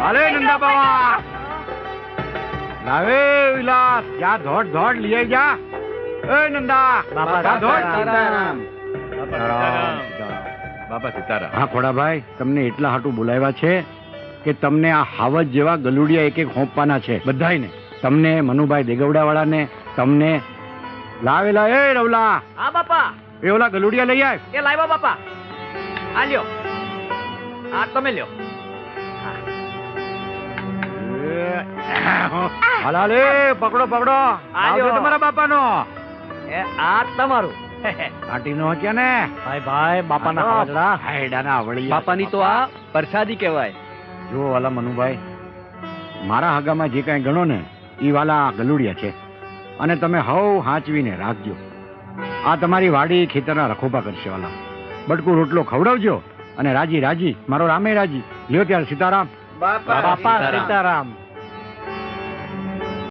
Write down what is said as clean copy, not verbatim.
હાલે નંદા બાવા લાવે વિલાસ જા ધોડ ધોડ લઈ જા એ નંદા બાપા જા ધોડ સીતારામ. બાપા સીતારામ હા ખોડાભાઈ, તમને એટલા હાટું બોલાવ્યા છે કે તમને આ હાવજ જેવા ગલુડિયા એક એક હોંપવાના છે બધાયને. તમને મનુભાઈ દેગવડાવાળાને, તમને લાવેલા એ રવલા હા બાપા, એ ઓલા ગલુડિયા લઈ આવ. એ લાવ્યા બાપા. આ લ્યો, આ તમે લ્યો. હાલ એ પકડો પકડો. આવજો તમારા બાપાનો. એ આ તમારું. આંટીનો છે ને ભાઈ બાપાના હાજરા. હાયડાના વળી બાપાની તો આ પ્રસાદી કહેવાય. જો વાલા મનુભાઈ, મારા હગામાં જે કાંઈ ગણો ને ઈ વાલા ગલુડિયા છે, અને તમે હવ હાંચવીને રાખજો. આ તમારી વાડી ખેતરના રખોપા કરશે વાલા. બટકું રોટલો ખવડાવજો અને રાજી રાજી, મારો રામે રાજી. લ્યો ત્યારે સીતારામ. બાપા સીતારામ.